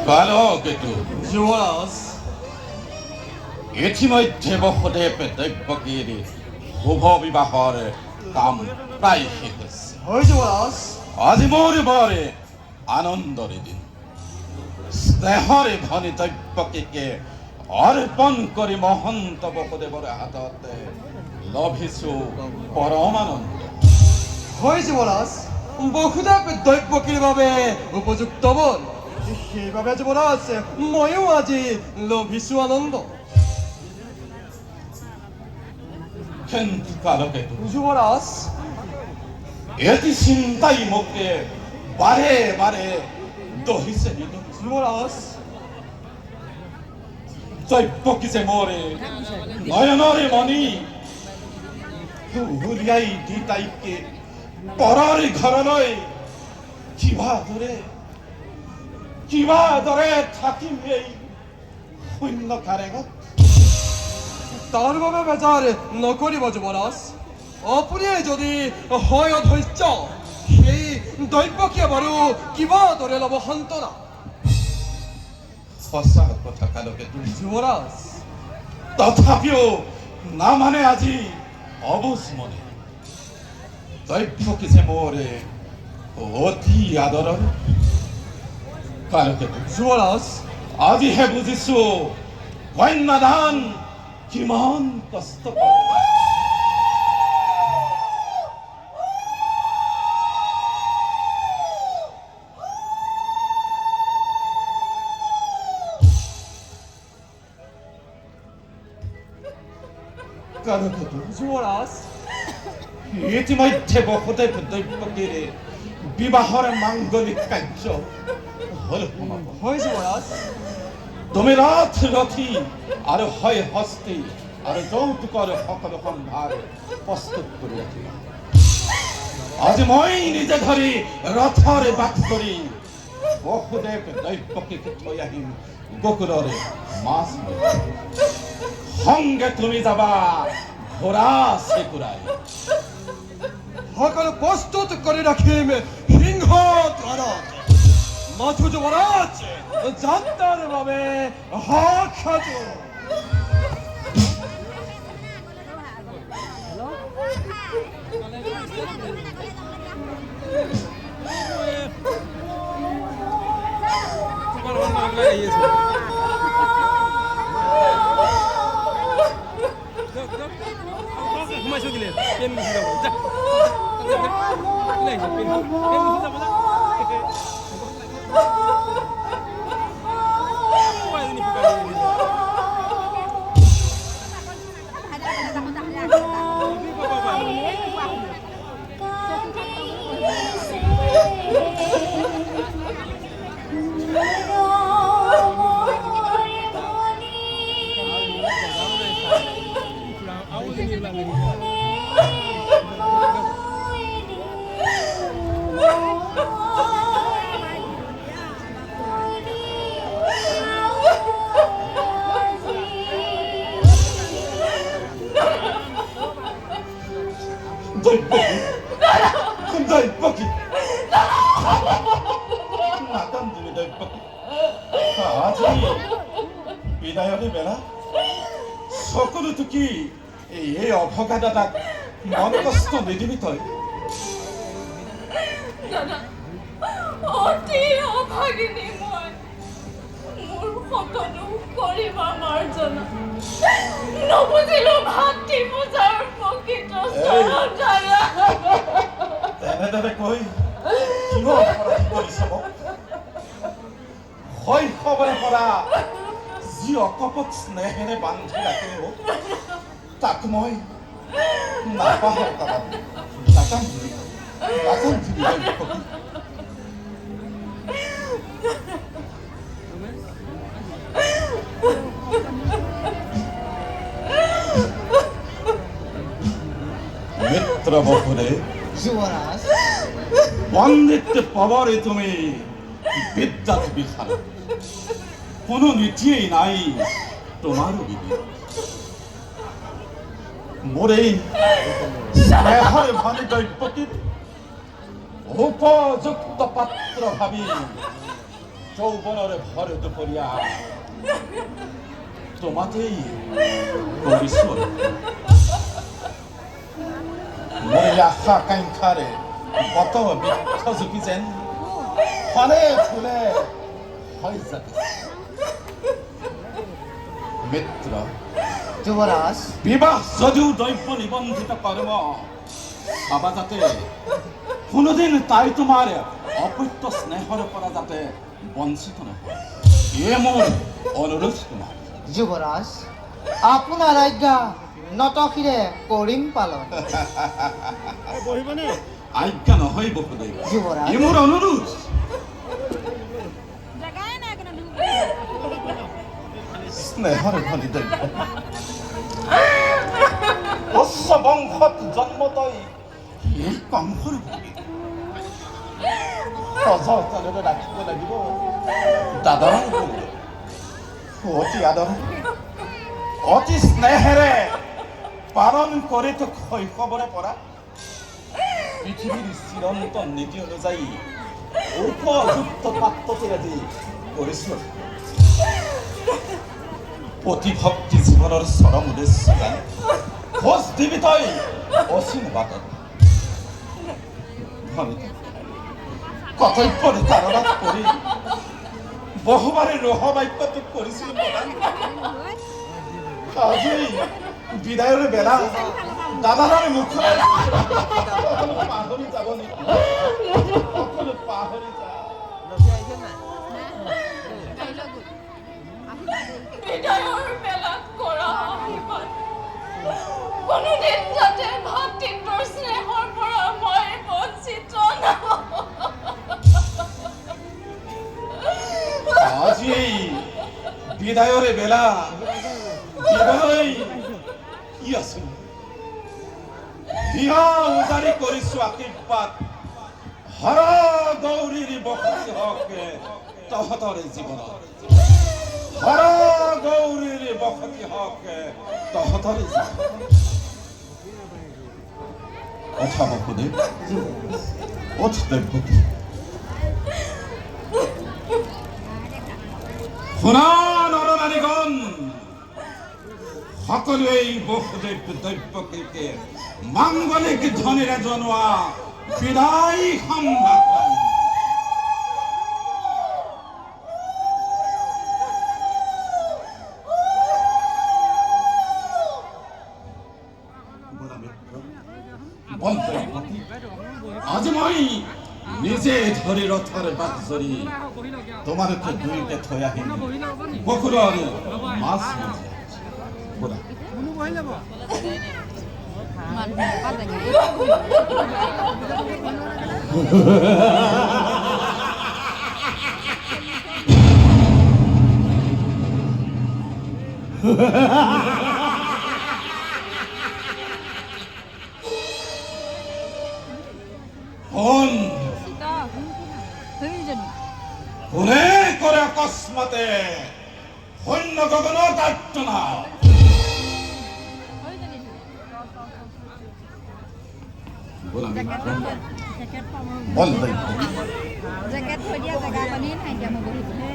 কালকেতু যুবৰাজ ইতিমধ্যে বসুদেৱ দৈৱকীৰ শুভ বিবাহৰ কাম প্ৰায় শেষ হৈছে। হয় যুবৰাজ। আজি মোৰ বৰ আনন্দৰ দিন। স্নেহৰে ধনী দৈৱকীকে অৰ্পণ কৰি মহন্ত বসুদেৱৰ হাতত লভিছো পৰম আনন্দ। হয় যুবৰাজ, বসুদেৱ দৈৱকীৰ বাবে উপযুক্ত বল, সেইবাবে যুবরাজ ময়ো আজি লভিছো আনন্দ। কিন্তু কালকেতু যুবরাজ, এটি চিন্তাই মোকে বাৰে বাৰে দহিছে। যুবৰাজ, দৈৱকী যে মোৰে নয়নৰে মণি, উলিয়াই দি তাইকে পৰৰ ঘৰলৈ কিবা দৰে থাকিম এই শূন্য কাৰেঙত। তাৰ বাবে বেজাৰ নকৰিব যুবৰাজ। আপুনি যদি হয় অধৈৰ্য, সেই দৈৱকীয়ে বাৰু কিবা দৰে ল'ব সান্তনা। সঁচা কথা কালকেতু যুবৰাজ, তথাপিও নামানে আজি অবুজ মনে। দৈৱকী যে মোৰে অতি আদৰৰ। কালকেতু যুবৰাজ, আজিহে বুজিছো কন্যাদান কিমান কষ্ট কৰে। কালকেতু যুবৰাজ, ইতিমধ্যে বসুদেৱ দৈৱকীৰ বিবাহৰ মাংগলিক কাৰ্য হল সমাপন। হয় যুবৰাজ। তুমি ৰথী আৰু হয় হস্তি আৰু যৌতুকৰ সকলো সম্ভাৰ প্ৰস্তুত কৰি ৰাখিবা। আজি মই নিজে ধৰি ৰথৰ বাট কৰি বসুদেৱ দৈৱকীক থৈ আহিম গোকুলৰ মাছ সংগে। তুমি যাবা ঘোঁৰা চেকুৰাই। সকলো প্ৰস্তুত কৰি ৰাখিম সিংহ দ্বাৰত। মাথো যুবৰাজ, যাত্ৰাৰ বাবে সাজু। দৈৱকী নাকান্দিবি দৈৱকী। আজি বিদায়ৰে বেলা। সকলো টুকি এই অভগা দাদাক মন কষ্ট নিদিবি তই। দাদা, অতি অভাগিনী মই। মোৰ সকলো কৰিব মাৰ্জনা। নবুজিলো ভাতৃ পূজাৰ প্ৰকৃত চৰণ দাদা। তেনেদৰে কৈ কিয় অপৰাধী কৰিছ মোক? শৈশৱৰে পৰা যি অকপট স্নেহেৰে বান্ধি ৰাখিলো তাক মই নাপাহৰ কাবাত নাকান্দিবি দৈৱকী। মিত্ৰ বসুদেৱ, যুবৰাজ, পণ্ডিত পাবৰে তুমি বিদ্যা বিশাৰদ। কোনো নীতিয়েই নাই তোমাৰও বিবেক। মোৰ এই স্নেহৰ ভানি দৈৱকীৰ উপযুক্ত পাত্ৰ ভাবি যৌৱনৰে ভৰ দুপৰীয়া তোমাতেই কৰিছো মোৰ এই আশা আকাংক্ষাৰে কত বৃক্ষ জুপি যেন ফলে ফুলে হৈ যাতে মিত্ৰ যুবৰাজ বিবাহ যদিও দৈব নিবন্ধিত কৰ্ম বাবা যাতে কোনোদিন তাই তোমাৰ অপত্য স্নেহৰ পৰা যাতে বঞ্চিত নহয় এয়ে মোৰ অনুৰোধ তোমাৰ যুবৰাজ আপনাৰ আজ্ঞা নটখিৰে কৰিম পালন আজ্ঞা নহয় বহুদেৱ যুবৰাজ এয়ে মোৰ অনুৰোধ স্নেহৰ ধনী দৈব উচ্চ বংশত জন্ম তই এই কংসৰ সযতনেৰে ৰাখিব লাগিব দাদাৰ অতি আদৰ অতি স্নেহেৰে পালন কৰি তোক শৈশৱৰে পৰা পৃথিৱীৰ চিৰন্ত নীতি অনুযায়ী উপযুক্ত পাত্ৰতে আজি কৰিছোঁ অতি ভক্তি জীৱনৰ চৰম উদ্দেশ্য জানি খোজ দিবি তই অসীম বাটত কৰ্তব্যৰ তাৰণাত কৰি বহুবাৰে ৰহবাক্যটো কৰিছিল আজি বিদায়ৰ বেলা দাদাৰ মুখলৈ পাহৰি যাব নেকি সকলো পাহৰি যা বিদায়ৰ বেলাত কৰা আশীৰ্বাদ কোনোদিন যাতে ভাতৃত্বৰ স্নেহৰ পৰা মই বঞ্চিত নহওঁ আজি এই বিদায়ৰে বেলা দিবলৈ কি আছে বিয়া উজাৰি কৰিছো আশীৰ্বাদ হৰ গৌৰীৰ বসতি হওক তহঁতৰ জীৱনত হৰ গৌৰীৰ বসতি হওক তহঁতৰ জীৱনত কথা বহুদেৱ অথ দৈৱকী শুনা নৰনাৰীগণ সকলোৱে বহুদেৱ দৈৱকীকে মাংগলিক ধ্বনিৰে জনোৱা বিদায় সম্ভাষণ আজি মই নিজে ধৰি ৰথৰ বাট ধৰি তোমালোকে দুয়োকে থৈ আহিম পুখুৰৰ মাছ বলা কোনে কৰে অকস্মাতে শূন্য গগনত আৰ্তনা জেকেট থৈ দিয়া জেগা পানী নাই দিয়া মই বহিবলৈ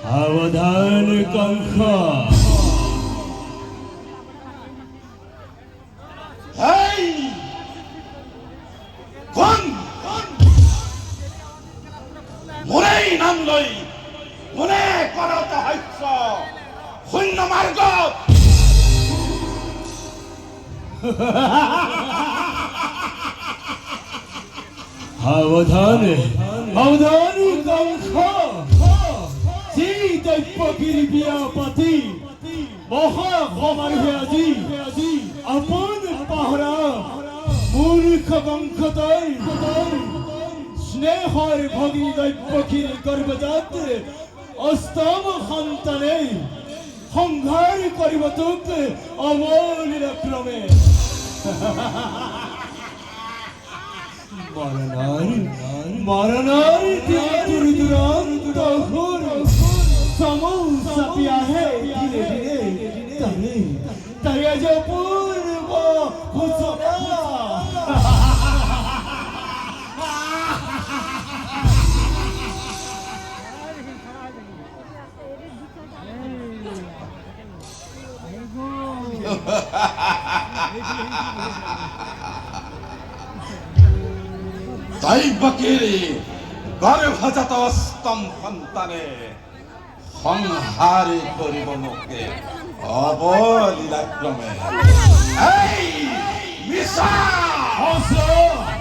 সাৱধান কংস মোৰেই নাম লৈ কোনে কৰত হাস্য শূন্য মাৰ্গত সাৱধান সাৱধান কংস যি দৈৱকীৰ বিয়া পাতি মহাসমাৰোহে আজি আপোন পাহৰা মূৰ্খ কংস তই স্নেহৰ ভগী দৈৱকীৰ গৰ্ভজাত অষ্টম সন্তানে সংহাৰ কৰিব তোক অমূল্য ক্ৰমে মরণার দূর দূরান্ত ঘোর সমস্যা পিয়া হে ধীরে ধীরে তারে যে পূর্ব ঘোষণা দৈবকীর গর্ভজাত অষ্টম সন্তানে সংহারে করিব মোকে অবলীলাক্রমে। এই মিছা হসো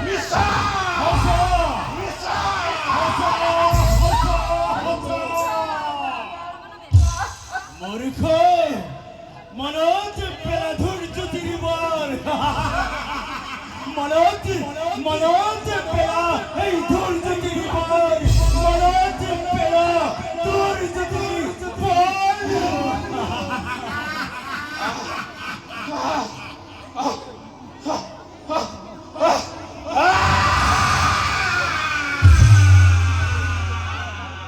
মিছা হসো মিছা মূর্খ মনোজ পেলা ধৈর্য তিরিবার মনোজ পেলা এই